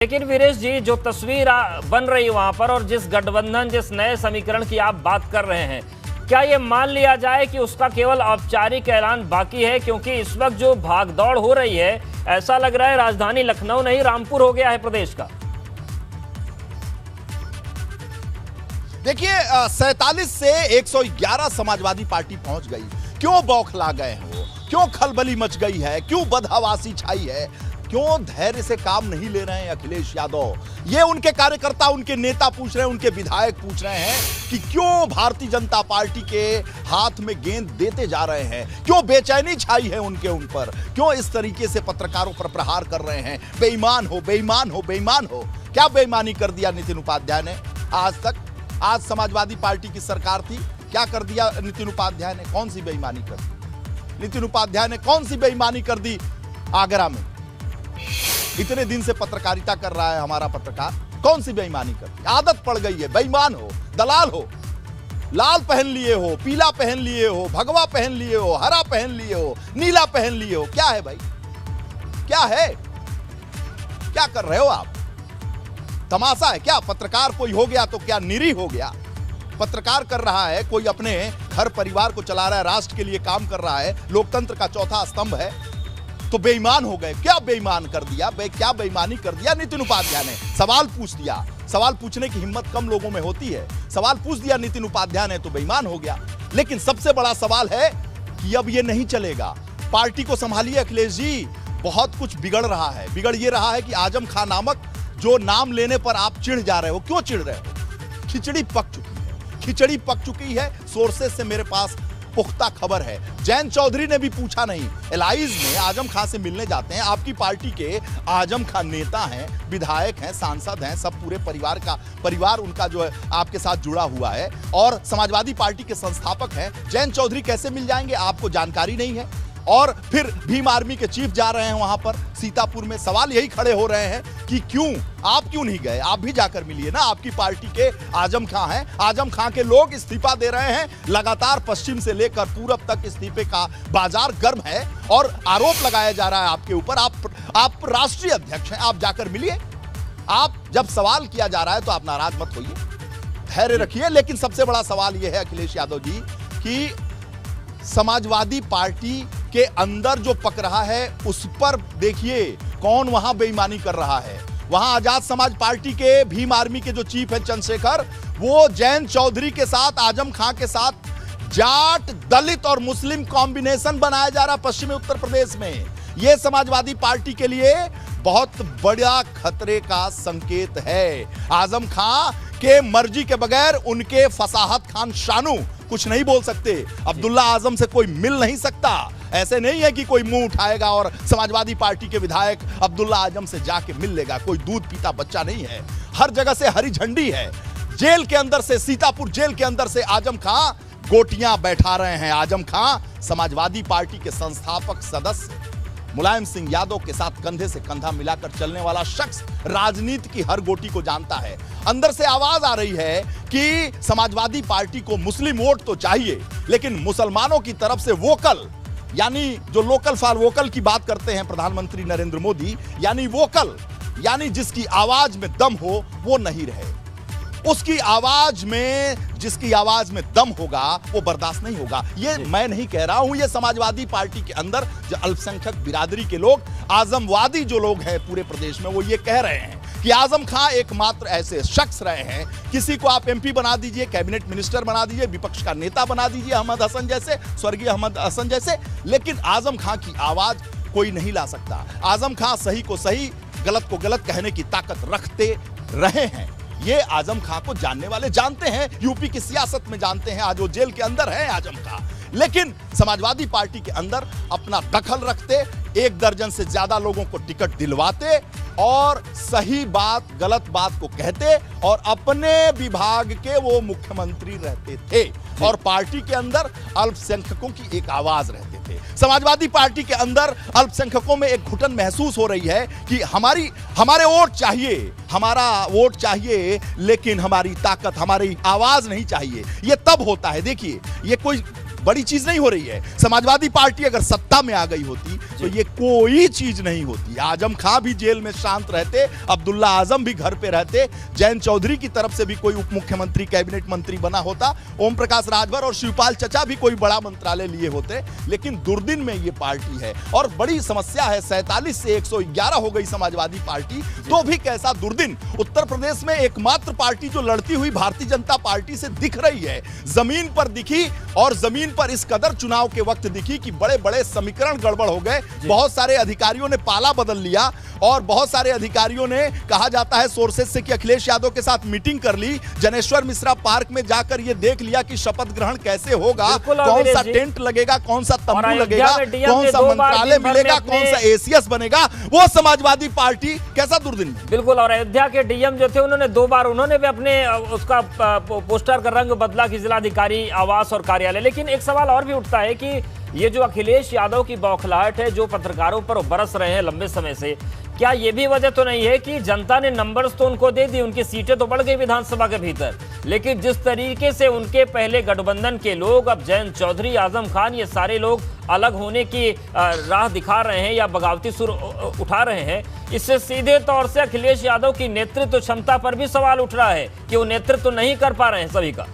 लेकिन वीरेश जी, जो तस्वीर बन रही है वहां पर और जिस गठबंधन, जिस नए समीकरण की आप बात कर रहे हैं, क्या ये मान लिया जाए कि उसका केवल औपचारिक ऐलान बाकी है? क्योंकि इस वक्त जो भागदौड़ हो रही है, ऐसा लग रहा है राजधानी लखनऊ नहीं रामपुर हो गया है प्रदेश का। देखिए, 47 से 111 समाजवादी पार्टी पहुंच गई। क्यों बौखला गए हो? क्यों खलबली मच गई है? क्यों बदहवासी छाई है? क्यों धैर्य से काम नहीं ले रहे हैं अखिलेश यादव? ये उनके कार्यकर्ता, उनके नेता पूछ रहे हैं, उनके विधायक पूछ रहे हैं कि क्यों भारतीय जनता पार्टी के हाथ में गेंद देते जा रहे हैं? क्यों बेचैनी छाई है उनके उन पर? क्यों इस तरीके से पत्रकारों पर प्रहार कर रहे हैं? बेईमान हो, बेईमान हो, बेईमान हो। क्या बेईमानी कर दिया नितिन उपाध्याय ने आज तक? आज समाजवादी पार्टी की सरकार थी, क्या कर दिया नितिन उपाध्याय ने? कौन सी बेईमानी कर दी नितिन उपाध्याय ने? कौन सी बेईमानी कर दी आगरा में? इतने दिन से पत्रकारिता कर रहा है हमारा पत्रकार, कौन सी बेईमानी कर दी? आदत पड़ गई है, बेईमान हो, दलाल हो, लाल पहन लिए हो, पीला पहन लिए हो, भगवा पहन लिए हो, हरा पहन लिए हो, नीला पहन लिए हो। क्या है भाई? क्या है? क्या कर रहे हो आप? तमाशा है क्या? पत्रकार कोई हो गया तो क्या निरी हो गया? पत्रकार कर रहा है, कोई अपने घर परिवार को चला रहा है, राष्ट्र के लिए काम कर रहा है, लोकतंत्र का चौथा स्तंभ है, तो बेईमान हो गए। क्या बेईमान कर दिया? क्या बेईमानी कर दिया नितिन उपाध्याय ने? सवाल पूछ दिया। सवाल पूछने की हिम्मत कम लोगों में होती है। सवाल पूछ दिया नितिन उपाध्याय ने तो बेईमान हो गया। लेकिन सबसे बड़ा सवाल है कि अब ये नहीं चलेगा। पार्टी को संभालिए अखिलेश जी, बहुत कुछ बिगड़ रहा है। बिगड़ ये रहा है कि आजम खां नामक जो नाम लेने पर आप चिढ़ जा रहे हो। क्यों चिढ़ रहे हो? खिचड़ी पक चुकी है, खिचड़ी पक चुकी है। सोर्सेस से मेरे पास पुख्ता खबर है। जयंत चौधरी ने भी पूछा नहीं। एलाइज में आजम खां से मिलने जाते हैं। आपकी पार्टी के आजम खां नेता हैं, विधायक हैं, सांसद हैं, सब पूरे परिवार उनका जो है आपके साथ जुड़ा हुआ है और समाजवादी पार्टी के संस्थापक हैं। जयंत चौधरी कैसे मिल जाएंगे? आपको जानकारी नहीं है। और फिर भीम आर्मी के चीफ जा रहे हैं वहां पर सीतापुर में। सवाल यही खड़े हो रहे हैं कि आप क्यों नहीं गए? आप भी जाकर मिलिए ना। आपकी पार्टी के आजम खां हैं, आजम खां के लोग इस्तीफा दे रहे हैं। लगातार पश्चिम से लेकर पूरब तक इस्तीफे का बाजार गर्म है और आरोप लगाया जा रहा है आपके ऊपर। आप राष्ट्रीय अध्यक्ष हैं, आप जाकर मिलिए। आप जब सवाल किया जा रहा है तो आप नाराज मत होइए, धैर्य रखिए। लेकिन सबसे बड़ा सवाल यह है अखिलेश यादव जी कि समाजवादी पार्टी के अंदर जो पक रहा है उस पर देखिए कौन वहां बेईमानी कर रहा है। वहां आजाद समाज पार्टी के भीम आर्मी के जो चीफ है चंद्रशेखर, वो जयंत चौधरी के साथ, आजम खां के साथ जाट, दलित और मुस्लिम कॉम्बिनेशन बनाया जा रहा पश्चिमी उत्तर प्रदेश में। यह समाजवादी पार्टी के लिए बहुत बड़ा खतरे का संकेत है। आजम खां के मर्जी के बगैर उनके फसाहत खान शानू कुछ नहीं बोल सकते। अब्दुल्ला आजम से कोई मिल नहीं सकता। ऐसे नहीं है कि कोई मुंह उठाएगा और समाजवादी पार्टी के विधायक अब्दुल्ला आजम से जाके मिल लेगा। कोई दूध पीता बच्चा नहीं है। हर जगह से हरी झंडी है। जेल के अंदर से, सीतापुर जेल के अंदर से आजम खां गोटियां बैठा रहे हैं। आजम खां समाजवादी पार्टी के संस्थापक सदस्य, मुलायम सिंह यादव के साथ कंधे से कंधा मिलाकर चलने वाला शख्स, राजनीति की हर गोटी को जानता है। अंदर से आवाज आ रही है कि समाजवादी पार्टी को मुस्लिम वोट तो चाहिए, लेकिन मुसलमानों की तरफ से वोकल, यानी जो लोकल फॉर वोकल की बात करते हैं प्रधानमंत्री नरेंद्र मोदी, यानी वोकल, यानी जिसकी आवाज में दम हो, वो नहीं रहे। उसकी आवाज में, जिसकी आवाज में दम होगा वो बर्दाश्त नहीं होगा। ये मैं नहीं कह रहा हूं, ये समाजवादी पार्टी के अंदर जो अल्पसंख्यक बिरादरी के लोग, आजमवादी जो लोग हैं पूरे प्रदेश में, वो ये कह रहे हैं कि आजम खां एकमात्र ऐसे शख्स रहे हैं। किसी को आप एमपी बना दीजिए, कैबिनेट मिनिस्टर बना दीजिए, विपक्ष का नेता बना दीजिए, अहमद हसन जैसे, स्वर्गीय अहमद हसन जैसे, लेकिन आजम खां की आवाज कोई नहीं ला सकता। आजम खां सही को सही, गलत को गलत कहने की ताकत रखते रहे हैं। ये आजम खां को जानने वाले जानते हैं, यूपी की सियासत में जानते हैं। आज वो जेल के अंदर है आजम खां, लेकिन समाजवादी पार्टी के अंदर अपना दखल रखते, 1 दर्जन से ज्यादा लोगों को टिकट दिलवाते और सही बात गलत बात को कहते और अपने विभाग के वो मुख्यमंत्री रहते थे और पार्टी के अंदर अल्पसंख्यकों की एक आवाज रहते थे। समाजवादी पार्टी के अंदर अल्पसंख्यकों में एक घुटन महसूस हो रही है कि हमारे वोट चाहिए, हमारा वोट चाहिए, लेकिन हमारी ताकत, हमारी आवाज नहीं चाहिए। ये तब होता है, देखिए, ये कोई बड़ी चीज नहीं हो रही है। समाजवादी पार्टी अगर सत्ता में आ गई होती तो ये कोई चीज नहीं होती। आजम खां भी जेल में शांत रहते, अब्दुल्ला आजम भी घर पे रहते, जयंत चौधरी की तरफ से भी कोई उप मुख्यमंत्री कैबिनेट मंत्री बना होता, ओम प्रकाश राजभर और शिवपाल चचा भी कोई बड़ा मंत्रालय लिए होते। लेकिन दुर्दिन में ये पार्टी है और बड़ी समस्या है। 47 से 111 हो गई समाजवादी पार्टी, तो भी कैसा दुर्दिन। उत्तर प्रदेश में एकमात्र पार्टी जो लड़ती हुई भारतीय जनता पार्टी से दिख रही है, जमीन पर दिखी, और जमीन पर इस कदर चुनाव के वक्त दिखी कि बड़े बड़े समीकरण गड़बड़ हो गए। बहुत सारे अधिकारियों ने पाला बदल लिया और बहुत सारे अधिकारियों ने, कहा जाता है सोर्सेज से, कि अखिलेश यादव के साथ मीटिंग कर ली, जनेश्वर मिश्रा पार्क में जाकर यह देख लिया कि शपथ ग्रहण कैसे होगा, कौन सा टेंट लगेगा, कौन सा तंबू लगेगा, कौन सा मंत्रालय मिलेगा, कौन सा एसीएस बनेगा। वो समाजवादी पार्टी कैसा दुर्दिन। बिल्कुल। और अयोध्या के डीएम जो थे, उन्होंने 2 बार उन्होंने भी अपने उसका पोस्टर का रंग बदला कि जिलाधिकारी आवास और कार्यालय। लेकिन एक सवाल और भी उठता है कि ये जो अखिलेश यादव की बौखलाहट है, जो पत्रकारों पर बरस रहे हैं लंबे समय से, क्या ये भी वजह तो नहीं है कि जनता ने नंबर्स तो उनको दे दी, उनकी सीटें तो बढ़ गई विधानसभा के भीतर, लेकिन जिस तरीके से उनके पहले गठबंधन के लोग, अब जयंत चौधरी, आजम खान, ये सारे लोग अलग होने की राह दिखा रहे हैं या बगावती सुर उठा रहे हैं, इससे सीधे तौर से अखिलेश यादव की नेतृत्व क्षमता पर भी सवाल उठ रहा है कि वो नेतृत्व नहीं कर पा रहे हैं सभी का।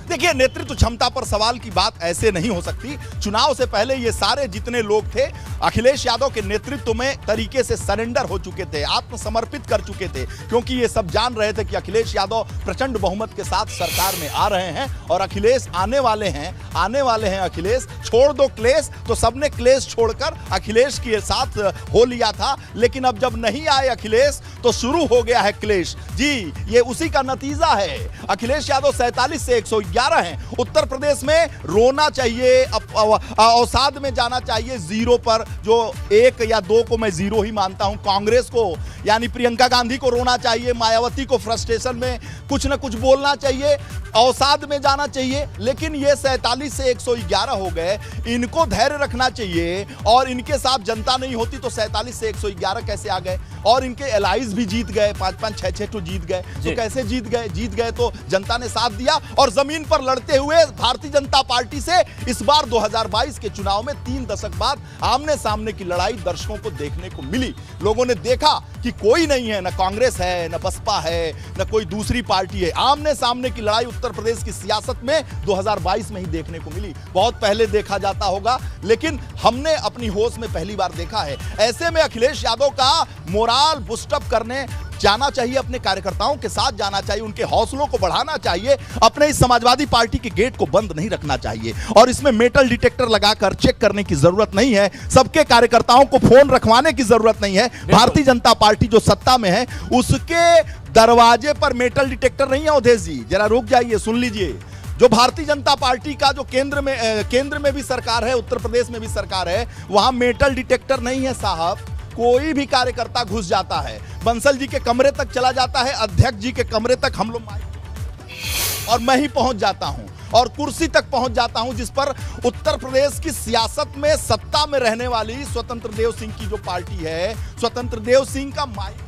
देखिए, नेतृत्व क्षमता पर सवाल की बात ऐसे नहीं हो सकती। चुनाव से पहले ये सारे जितने लोग थे अखिलेश यादव के नेतृत्व में तरीके से सरेंडर हो चुके थे, आत्मसमर्पित कर चुके थे, क्योंकि ये सब जान रहे थे कि अखिलेश यादव प्रचंड बहुमत के साथ सरकार में आ रहे हैं और अखिलेश आने वाले हैं अखिलेश। छोड़ दो क्लेश, तो सबने क्लेश छोड़कर अखिलेश के साथ हो लिया था। लेकिन अब जब नहीं आए अखिलेश तो शुरू हो गया है क्लेश। जी, ये उसी का नतीजा है। अखिलेश यादव 47 से 111 हैं। उत्तर प्रदेश में रोना चाहिए, अवसाद में जाना चाहिए जीरो पर, जो 1 या 2 को मैं जीरो ही मानता हूं। कांग्रेस को यानी प्रियंका गांधी को रोना चाहिए, मायावती को फ्रस्ट्रेशन में कुछ ना कुछ बोलना चाहिए, अवसाद में जाना चाहिए। लेकिन ये 47 से 111 हो गए, इनको धैर्य रखना चाहिए। और इनके साथ जनता नहीं होती तो 47 से 111 कैसे आ गए? और इनके एलाइज भी जीत गए, 5-5, 6-6 तो जीत गए। तो कैसे जीत गए? जीत गए तो जनता ने साथ दिया और जमीन पर लड़ते हुए भारतीय जनता पार्टी से इस बार 2022 के चुनाव में 3 दशक बाद आमने सामने की लड़ाई दर्शकों को देखने को मिली। लोगों ने देखा कि कोई नहीं है, न कांग्रेस है, न बसपा है, न कोई दूसरी पार्टी है। आमने सामने की लड़ाई उत्तर प्रदेश की सियासत में 2022 में ही देखने को मिली। बहुत पहले देखा जाता होगा, लेकिन हमने अपनी होश में पहली बार देखा है। ऐसे में अखिलेश यादव का मोराल बूस्टअप करने जाना चाहिए, अपने कार्यकर्ताओं के साथ जाना चाहिए, उनके हौसलों को बढ़ाना चाहिए। अपने इस समाजवादी पार्टी के गेट को बंद नहीं रखना चाहिए और इसमें मेटल डिटेक्टर लगाकर चेक करने की जरूरत नहीं है। सबके कार्यकर्ताओं को फोन रखवाने की जरूरत नहीं है। भारतीय जनता पार्टी जो सत्ता में है उसके दरवाजे पर मेटल डिटेक्टर नहीं है। अवधेश जी जरा रुक जाइए, सुन लीजिए। जो भारतीय जनता पार्टी का जो केंद्र में भी सरकार है, उत्तर प्रदेश में भी सरकार है, वहां मेटल डिटेक्टर नहीं है साहब। कोई भी कार्यकर्ता घुस जाता है, बंसल जी के कमरे तक चला जाता है, अध्यक्ष जी के कमरे तक हम लोग और मैं ही पहुंच जाता हूं और कुर्सी तक पहुंच जाता हूं जिस पर उत्तर प्रदेश की सियासत में सत्ता में रहने वाली स्वतंत्र देव सिंह की जो पार्टी है, स्वतंत्र देव सिंह का माइक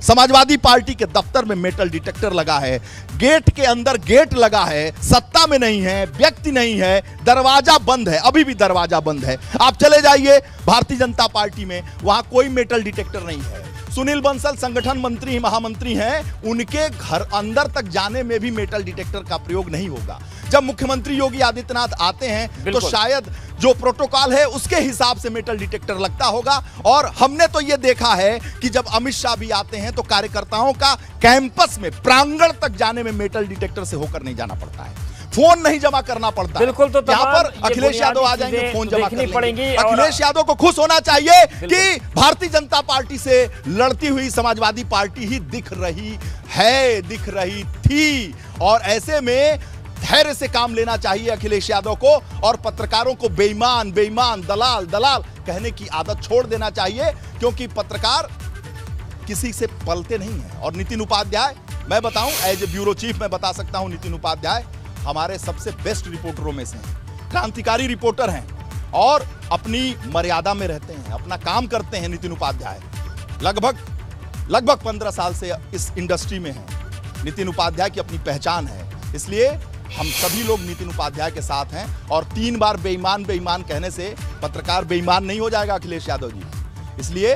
समाजवादी पार्टी के दफ्तर में मेटल डिटेक्टर लगा है, गेट के अंदर गेट लगा है, सत्ता में नहीं है, व्यक्ति नहीं है, दरवाजा बंद है, अभी भी दरवाजा बंद है। आप चले जाइए भारतीय जनता पार्टी में, वहां कोई मेटल डिटेक्टर नहीं है। सुनील बंसल संगठन मंत्री महामंत्री हैं, उनके घर अंदर तक जाने में भी मेटल डिटेक्टर का प्रयोग नहीं होगा। जब मुख्यमंत्री योगी आदित्यनाथ आते हैं तो शायद जो प्रोटोकॉल है उसके हिसाब से मेटल डिटेक्टर लगता होगा। और हमने तो यह देखा है कि जब अमित शाह भी आते हैं तो कार्यकर्ताओं का कैंपस में प्रांगण तक जाने में मेटल डिटेक्टर से होकर नहीं जाना पड़ता है, फोन नहीं जमा करना पड़ता। बिल्कुल। तो यहाँ पर अखिलेश यादव आ जाएंगे, फोन जमा करनी पड़ेगी। अखिलेश यादव को खुश होना चाहिए कि भारतीय जनता पार्टी से लड़ती हुई समाजवादी पार्टी ही दिख रही है, दिख रही थी। और ऐसे में धैर्य से काम लेना चाहिए अखिलेश यादव को और पत्रकारों को बेईमान बेईमान, दलाल दलाल कहने की आदत छोड़ देना चाहिए, क्योंकि पत्रकार किसी से पलते नहीं है। और नितिन उपाध्याय, मैं बताऊं एज ए ब्यूरो चीफ मैं बता सकता हूं, नितिन उपाध्याय हमारे सबसे बेस्ट रिपोर्टरों में से हैं, क्रांतिकारी रिपोर्टर हैं और अपनी मर्यादा में रहते हैं, अपना काम करते हैं। नितिन उपाध्याय लगभग 15 साल से इस इंडस्ट्री में हैं नितिन उपाध्याय की अपनी पहचान है, इसलिए हम सभी लोग नितिन उपाध्याय के साथ हैं। और 3 बार बेईमान बेईमान कहने से पत्रकार बेईमान नहीं हो जाएगा अखिलेश यादव जी। इसलिए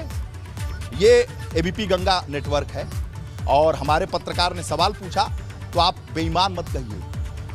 ये एबीपी गंगा नेटवर्क है और हमारे पत्रकार ने सवाल पूछा तो आप बेईमान मत कहिए।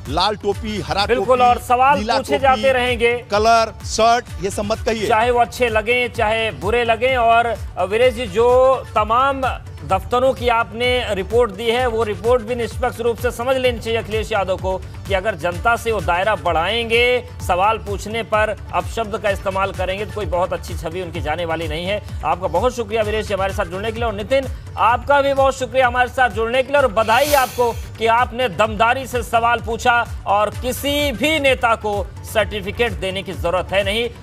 लाल टोपी, हरा बिल्कुल, टोपी, और सवाल नीला पूछे टोपी, जाते रहेंगे, कलर, शर्ट, ये सब मत कहिए, चाहे वो अच्छे लगे चाहे बुरे लगे। और वीरेश जी, जो तमाम दफ्तरों की आपने रिपोर्ट दी है, वो रिपोर्ट भी निष्पक्ष रूप से समझ लेनी चाहिए अखिलेश यादव को कि अगर जनता से वो दायरा बढ़ाएंगे, सवाल पूछने पर अपशब्द का इस्तेमाल करेंगे, तो कोई बहुत अच्छी छवि उनकी जाने वाली नहीं है। आपका बहुत शुक्रिया वीरेश जी हमारे साथ जुड़ने के लिए, और नितिन आपका भी बहुत शुक्रिया हमारे साथ जुड़ने के लिए, और बधाई आपको कि आपने दमदारी से सवाल पूछा और किसी भी नेता को सर्टिफिकेट देने की जरूरत है नहीं।